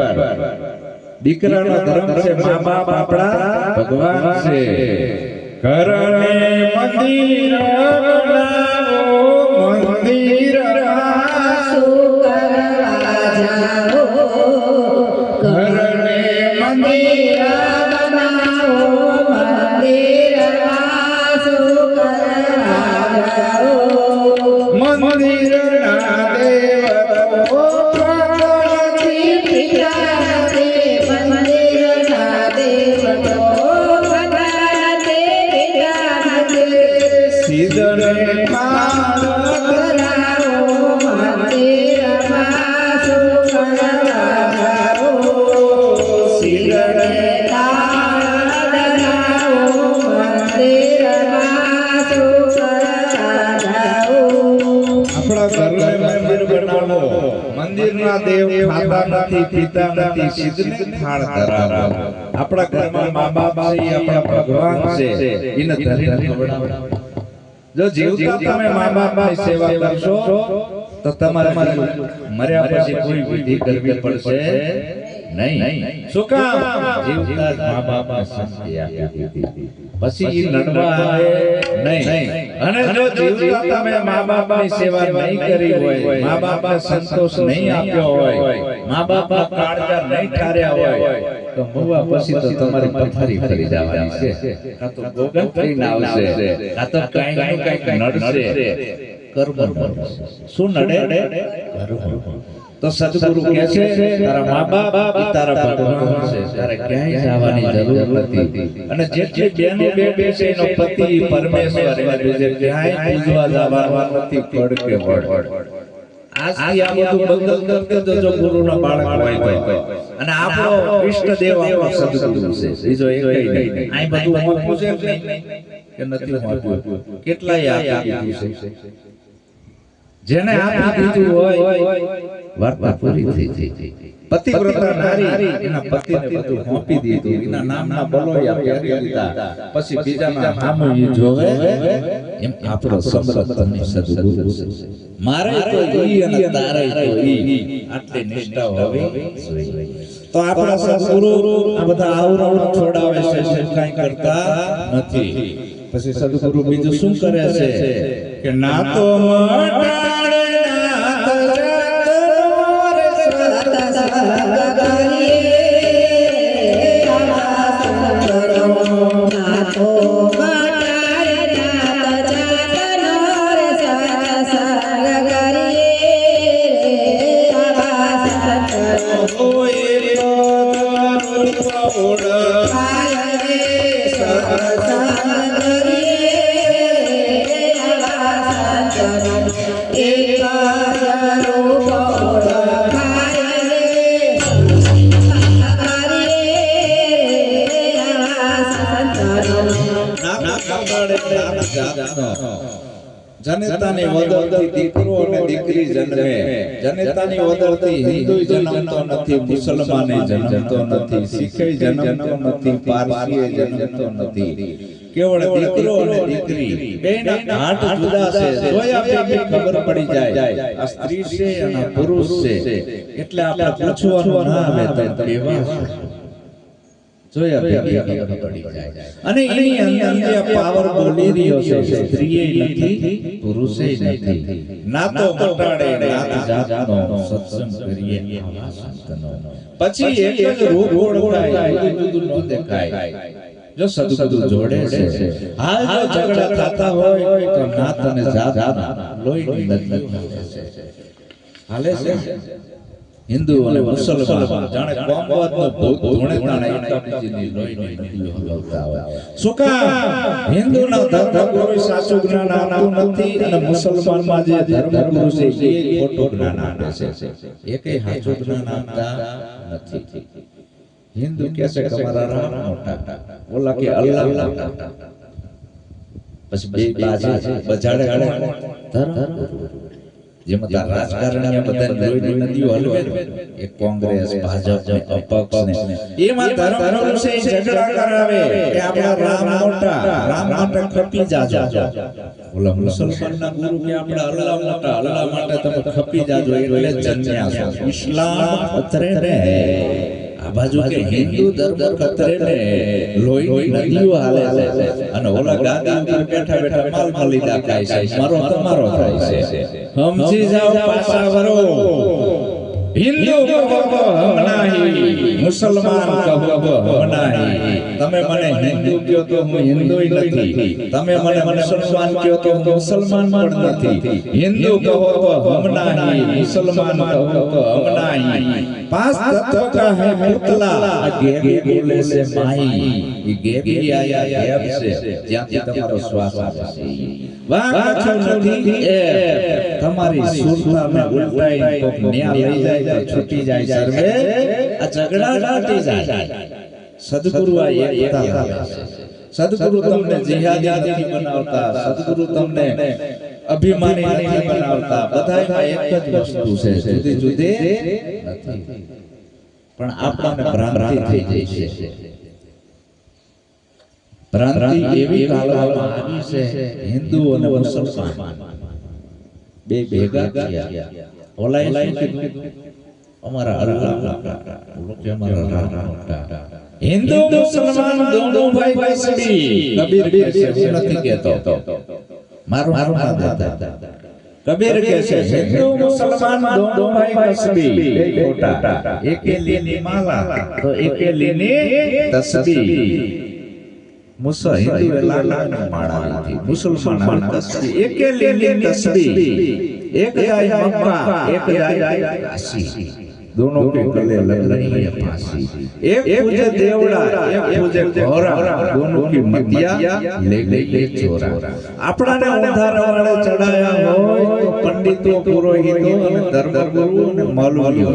દીકરાનો ધર્મ છે મા બાપ આપણા ભગવાન છે. ઘરને મંદિર બનાવો, મંદિર શું કરવા જાઓ? ઘરને મંદિર બનાવો, મંદિરમાં શું કરવા જાઓ મંદિરના દેવતો નથી પિતા તે મંદિરના દેવતો નથી પિતા તે સિદ્ધને પાર કરાવો મંદિરમાં સુખ જાઓ સિદ્ધને આપણા ઘરને મંદિર બનાવો મંદિરના દેવ ખાતા નથી પીતા નથી સિદ્ધને થાળ ધરાવો આપણા ઘરમાં મા બાપ છે આપણા ભગવાન છે એને ધરીને ખવડાવો જો જીવતા તમે મા બાપની સેવા કરશો તો તમારે મર્યા પછી કોઈ વિધિ કરવી પડશે નહીં શું કામ જીવતા જ મા બાપને શાંતિ આપી દીધી પછી ઈ નડવા આવે નહીં અને જો જીવતા તમે મા બાપની સેવા નહીં કરી હોય મા બાપને સંતોષ નહીં આપ્યો હોય મા બાપના કાળજા નહીં ઠાર્યા હોય તો મોવા પછી તો તમારી પથારી ફરી જવાની છે કાં તો ગોગા થઈને આવશે કાં તો કાંઈક નડશે કર્મ શું નડે કર્મ તો સદગુરુ કહે છે તારા મા બાપ તારા ભગવાન છે તારે ક્યાંય જવાની જરૂર નથી અને જેટલી બેનો બે છે એનો પતિ પરમેશ્વર એને બીજે ક્યાંય પૂજવા જવાનું નથી પડ કે વડ આજથી આ બધું બંધ કરી દેજો ગુરુના બાળક હોય તો અને આપણો ઈષ્ટ દેવ આપણો સદગુરુ છે બીજો એકય નહીં આ બધું હોતું છે કે નથી હોતું કેટલાય આપી દીધું છે જેને આપી દીધું હોય વાર્તા પૂરી થઈ ગઈ પતિવ્રતા નારી એના પતિને બધું સોંપી દીધું એના નામના બલોયા પહેરી દીધા પછી બીજાના નામ ઈ જોવે એમ આપણો સમરત તમે સદગુરુ છે મારે તો ઈ અને તારે તો ઈ આટલી નિષ્ઠા હોવી જોઈએ તો આપણા સદગુરુ આ બધા આવરણ છોડાવે છે કાઈ કરતા નથી પછી સદગુરુ બીજું શું કરે છે કે ના તો મટાડે જનેતાની વદરથી દીકરો અને દીકરી જન્મે જનેતાની વદરથી હિન્દુ જન્મતો નથી મુસલમાને જન્મતો નથી શીખે જન્મતો નથી પારસી જન્મતો નથી કેવળ દીકરો અને દીકરી બેના હાથ જુદા છે જોયા પછી ખબર પડી જાય આ સ્ત્રી છે અને પુરુષ છે એટલે આપણે પૂછવાનું ના આવે તો કેવા જોયા પછી ખબર પડી જાય અને એની અંદર જે પાવર બોલી રહ્યો છે સ્ત્રીએ નથી પુરુષે નથી ના તો મટાડે નાત જાતનો સત્સંગ કરીએ આવા સંતનો પછી એક જ રૂપ ઓળખાય જુદું ન દેખાય જો સદગુરુ જોડે છે હાલ જો ઝઘડા થતા હોય તો નાત અને જાતના લોહીની નદી હાલે છે હિન્દુ અને મુસલમાન જાણે કોમવાદનો ભૂત ધૂણે તાણે એકબીજાની લોહીની નદીઓ હલાવતા હોય શું કામ હિન્દુના ધર્મગુરુ સાચું જ્ઞાન આપતું નથી અને મુસલમાનમાં જે ધર્મગુરુ છે એ ખોટું જ્ઞાન આપે છે એકેય સાચું જ્ઞાન આપતા નથી હિન્દુ કહે છે કે અમારા રામ મોટા ઓલા કે અલ્લાહ મોટા પછી બે બાજુ બજાડે ધર્મ જેમાં તાર રાજકારણીયા બધા લોહીની નદીઓ હલવે એક કોંગ્રેસ ભાજપ ને અપક્ષ ને એમાં ધર્મ છે ઝઘડા કરાવે કે આપણા રામ મોટા રામ માટે ખપી જાજો ઓલા મુસલમાનના ગુરુ કે આપણા અલ્લાહ મોટા અલ્લાહ માટે તમે ખપી જાજો એટલે જન્મ્યા છો ઇસ્લામ ખતરે રે આ બાજુ કે હિન્દુ ધર્મ ખતરે રે લોહીની નદીઓ હાલે છે અને ઓલા ગાદી ઉપર બેઠા બેઠા માલ મલીદા ખાય છે મારો તમારો થાય છે સમજી જાઓ પાછા વરો હિન્દુ કહો હમ નહીં મુસલમાન કહો હમ નહીં તમે મને હિન્દુ કહો તો હું હિન્દુય નથી, તમે મને મુસલમાન કહો તો હું મુસલમાન પણ નથી। હિન્દુ કહો તો હમ नहीं, मुसलमान कहो तो हम नहीं। पांच तत्व का है पुतला, गेबी बोले से माई, ये गेबी आया गेब से, જ્યાંથી તમારો શ્વાસ આવે છે। વાહ કછું નથી એ તમારી સુરતાને ઉલટાઈ કોક ન્યા લઈ જાય તો છૂટી જાય સર્વે, આ ઝઘડા છૂટી જાય। સદગુરુ આ એકતા લાવે છે। સદગુરુ તમને જિહાદી નથી બનાવતા, સદગુરુ તમને અભિમાની નથી બનાવતા, બધાયમાં એક જ વસ્તુ છે, જુદી જુદી નથી। પણ આપણને ભ્રાંતિ થઈ જાય છે। ભ્રાંતિ એવી કાળમાં આવી છે, હિન્દુ અને મુસલમાન બે ભેગા થયા, ઓલાય અમારા અલ્લાહ લોકો અમારા રામ हिंदू मुसलमान दोनों भाई कसबी, कबीर कहते हैं नहीं कहता, मारो मारो ना देता। कबीर कहते हैं हिंदू मुसलमान दोनों भाई कसबी, खोटा एक के लेनी माला तो एक के लेनी तस्बीह। मुसा हिंदू लाला ने माला थी, मुसलमान तस्बीह, एक के लेनी तस्बीह, एक जाए मक्का एक जाए काशी, दोनों के गले लग रही है फांसी। एक पूजे देवड़ा एक पूजे घोड़ा, दोनों की मतिया ले गई चोरा। अपना ने उधार वाले चढ़ाया हो तो पंडितों पुरोहितों અને ધર્મગુરુ અને મૌલવીઓ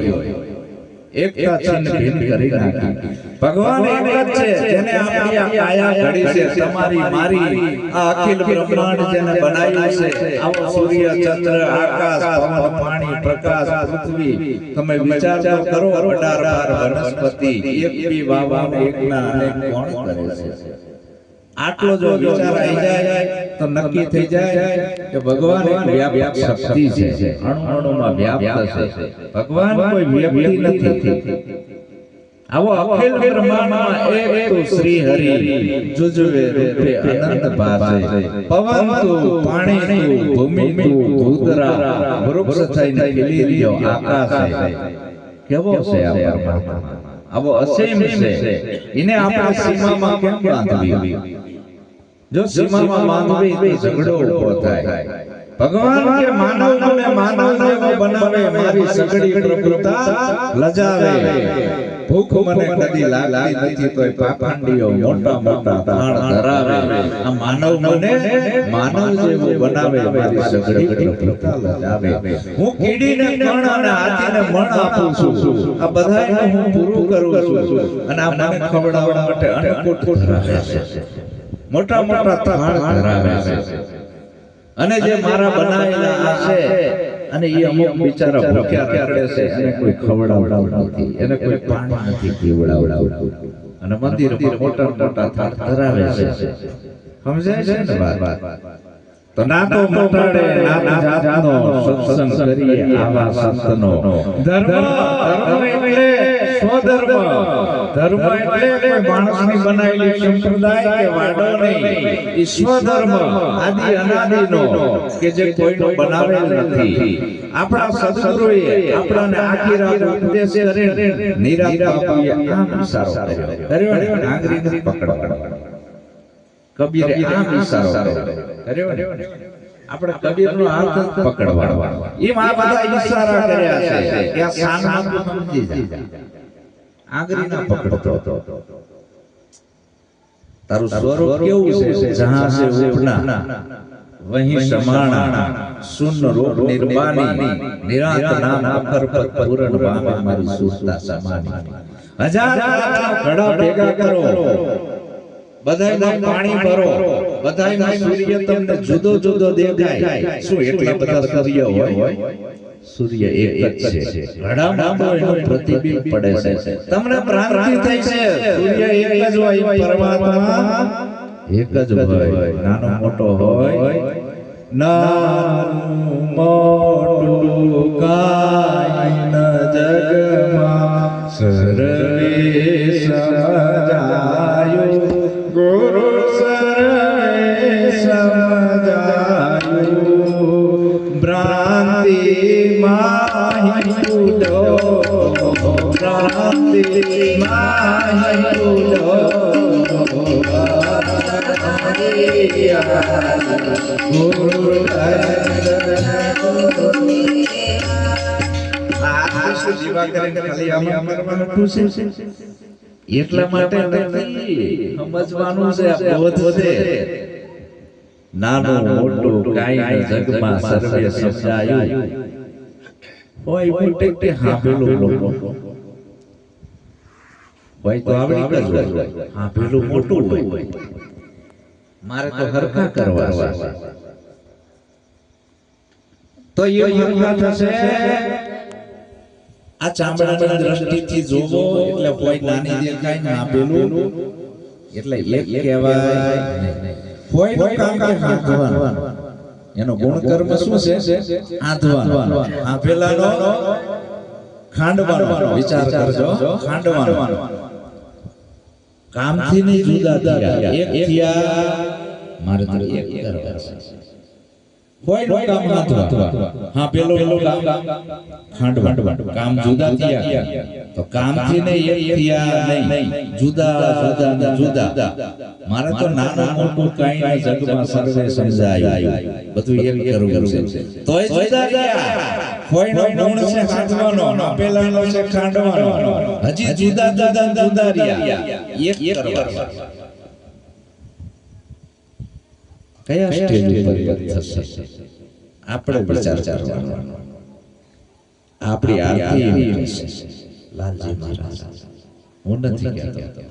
એકતા છિન્ન ભિન્ન કરી નાખી। ભગવાન એક જ છે, જેને આપણી આ કાયા ઘડી છે, તમારી મારી આ અખિલ બ્રહ્માંડ જેને બનાવ્યું છે, આવો સૂર્ય ચંદ્ર આકાશ પવન પાણી પ્રકાશ પૃથ્વી, તમે વિચાર તો કરો 18 વનસ્પતિ એક બી વાવાને એકના અનેક કોણ કરે છે। આટલો જો વિચાર આવી જાય તો નક્કી થઈ જાય કે ભગવાન એક વ્યાપક શક્તિ છે, અણુઅણુમાં વ્યાપ્ત છે। ભગવાન કોઈ વ્યક્તિ નથી। આવો અખિલ બ્રહ્માંડમાં એક તો શ્રી હરિ જુજવે રૂપે અનંત ભાસે, પવન તું પાણી તું ભૂમિ તું ભૂતરા વૃક્ષ થઈને ખીલી રહ્યો આકાશ કેવો છે આ પરમાત્મા, આવો અસીમ છે। એને આપણે સીમામાં કેમ બાંધવી? જો સીમામાં બાંધવી તો ઝઘડો ઉભો થાય। ભગવાન કે માનવ મને માનવ જેવો બનાવે, મારી સગડી પ્રભુતા લજાવે। ભૂખ મને કદી લાગતી નથી તોય પાખંડીઓ મોટા મોટા થાળ ધરાવે। આ માનવ મને માનવ જેવો બનાવે, મારી સગડી પ્રભુતા લજાવે। હું કીડીને કણ અને હાથીને મણ આપું છું, આ બધાયને હું પૂરું કરું છું, અને આ મને ખવડાવવા માટે અન્નકૂટ ધરાવે છે, મોટા મોટા થાળ ધરાવે છે। અને જે મારા બનાવેલા આ છે, અને એ અમુક બિચારા ભૂખ્યા રખડે છે, એને કોઈ ખવડાવતું નથી, એને કોઈ પાણી નથી પીવડાવતું, અને મંદિરમાં મોટા મોટા થાળ ધરાવે છે। સમજાય છે ને વાત? તો ના તો મોટાડે ના જાતનો સત્સંગ કરીએ આવા સંતનો। ધર્મ એટલે સ્વધર્મ, ધર્મ એટલે કોઈ માણસની બનાવેલી સંપ્રદાય કે વાડો નહીં, ઈશ્વરધર્મ આદિ અનાદિનો કે જે કોઈનો બનાવેલ નથી। આપણા સદગુરુએ આપણને આખી રાત ઉપદેશ કરે, નિરાત બાપુએ આમ ઇશારો કર્યો ને આંગળીને પકડવાનો, કબીરે આમ ઇશારો કર્યો ને આપણે કબીરનો હાથ પકડવાનો। એમ આ બધા ઈશારા કર્યા છે કે આ સાનમાં સમજી જા, આંગળી ના પકડતો। તારું સ્વરૂપ કેવું છે? જહાં સે ઉપના वहीं समाना, सुन रूप निर्वाणी, निरात नाम अखर पर पूर्ण भावे मारी सुरता समानी। हजार घड़ा भेगा करो, બધાયમાં પાણી ભરો, બધાયમાં સૂર્ય તમને જુદો જુદો દેખાય। શું એટલા બધા સૂર્ય હોય? સૂર્ય એક જ છે, ઘડામાં તો એનું પ્રતિબિંબ પડે છે। તમને ભ્રાંતિ થઈ છે, સૂર્ય એક જ હોય, પરમાત્મા એક જ હોય, નાનો મોટો હોય, નાનું મોટું કાંઈ ન જગમાં સર્વે સમજાયું, ગુરુ સર્વે સમજાયું। ભ્રાંતિ માહી ભૂલો, ભ્રાંતિ માહી ભૂલો, એટલા માટે સમજવાનું છે આ બોધ છે નાનું મોટું કાંઈ જગમાં સર્વે સમજાયું હોય મોટે કે હાંભેલું મોટું હોય તો આવડી ગયું હાંભેલું મોટું હોય મારે તો હરખા કરવા છે તો એ હરખા થશે આ ચામડાની દ્રષ્ટિથી જોવો એટલે કોઈ નાની દેખાય ને આપેલું એટલે એક કહેવાય કોઈ નું કામ કે હાંધવાનું એનો ગુણ કર્મ શું છે હાંધવાનું આપેલાનો ખાંડવાનો વિચાર કરજો ખાંડવાનો કામથી નહીં જુદા થયા એક થયા મારે તો એક કરવા છે કોઈ નું કામ હાંધવાનું હા પેલો કામ ખાંડવાનું કામ જુદા થયા તો કામથી ને એક થયા નહીં જુદા મારે તો નાનું મોટું કાંઈ જગમાં સર્વે સમજાયું બધું એક કરવું છે તોય જુદા ગયા કોઈનો ગુણ છે હાંધવાનો પેલાનો છે ખાંડવાનો હજી જુદા રહ્યા એક કરવા કયા સ્ટેજ ઉપર થશે આપણે વિચાર કરવાનો આપણી આરતી લાલજી મહારાજ હું નથી કહેતો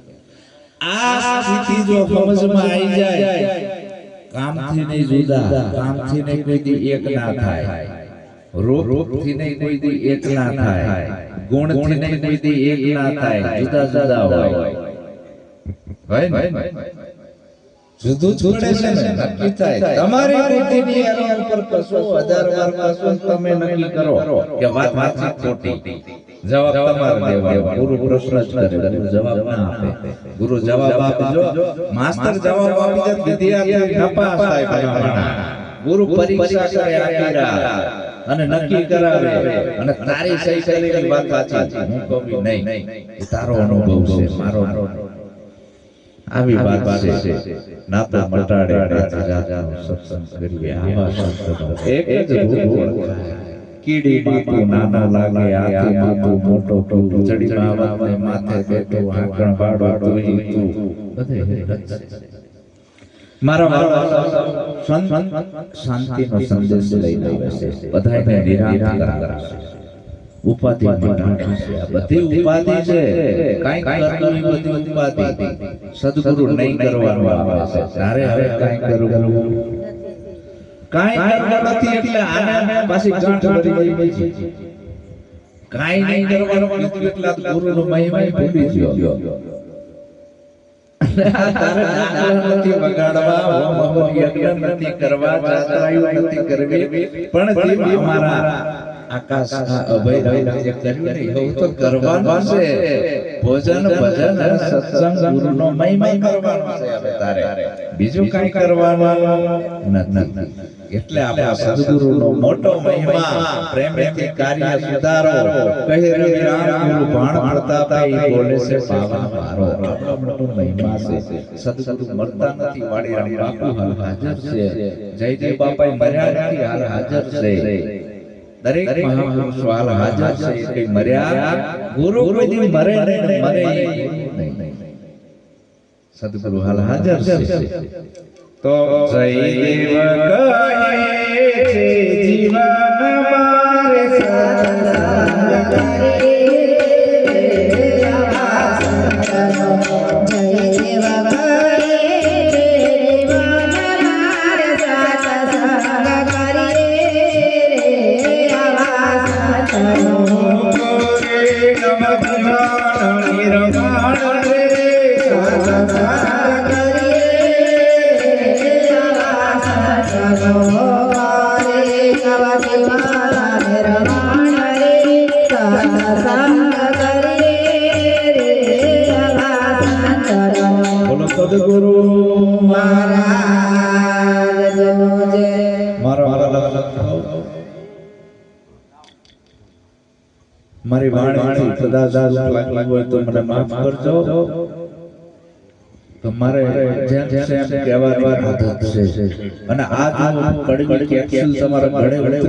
આ સ્થિતિ જો સમજમાં આવી જાય કામથી નહીં જુદા કામથી નહીં કોઈ દી એક ના થાય રૂપથી નહીં કોઈ દી એક ના થાય ગુણથી નહીં કોઈ દી એક ના થાય જુદા હોય જુદું છોડે છે ને નક્કી થાય તમારી બુદ્ધિની આધાર પર કશો 1000 વાર કશો તમે નક્કી કરો કે વાત ખોટી જવાબ તમારે દેવાનો ગુરુ પ્રશ્ન જ કરે ગુરુ જવાબ ના આપે ગુરુ જવાબ આપજો માસ્ટર જવાબ આપી દે વિદ્યાર્થી નપાસ થાય ભણવાના ગુરુ પરીક્ષા કરે આકીરા અને નક્કી કરાવે અને તારી સહી કરેલી વાત સાચી હું કહું નહીં એ તારો અનુભવ છે મારો આવી વાત છે નાતો મટાડે રાજાનો સત્સંગ કરીએ આવા સંતનો એક જ રૂપ કીડી માતું નાનો લાગે આથી માતું મોટો તું ચડી માવતને માથે બેઠો આંકણ બાડો તું બધે મારા સંત શાંતિનો સંદેશ લઈને આવે છે બધાને નિરાંત કરે છે ઉપાધિ મટાડે છે આ બધી ઉપાધિ છે કાઈ કરવી બધી ઉપાધિ સદગુરુ નહીં કરવાનું આવે છે તારે હવે કાઈ કરવું કાઈ કરવું નથી એટલે આને પાછી ગાંઠ પડી ગઈ છે કાઈ નહીં કરવાનું એટલે ગુરુનો મહિમા ભૂલી ગયો તારે નાગલા નથી વગાડવા હોમ યજ્ઞ નથી કરવા જાત્રાઓ નથી કરવી પણ જે અમારા આકાશ અભય જે કર્યું ને એવું તો કરવાનું છે ભોજન ભજન સત્સંગ ગુરુનો મહિમા કરવાનો છે હવે તારે બીજું કાઈ કરવાનું નથી એટલે આપણા સદગુરુનો મોટો મહિમા પ્રેમથી કાર્ય સુધારો કહે રવિ રામ ગુરુ ભાણ પ્રતાપ એ બોલે છે પાવન મારો આટલો મોટો મહિમા છે સદગુરુ મરતા નથી વાડી રામ બાપુ હાજર છે જયદેવ બાપાએ મર્યા નથી હાલ હાજર છે દરેક મહાપુરુષ હાલ હાજર છે કે મર્યા ગુરુ કોઈ દી મરે નહીં સદગુરુ હાલ હાજર છે તો જયદેવ કહે છે જીવન મારે સત્સંગ કરે સદગુરુ મહારાજનો જય મારી વાણીથી કદાચ લાગી હોય તો મને માફ કરજો તમારે જેમ જેમ કહેવાની આદત છે અને આ જો કડવી કેપ્સ્યુલ તમારા ગળે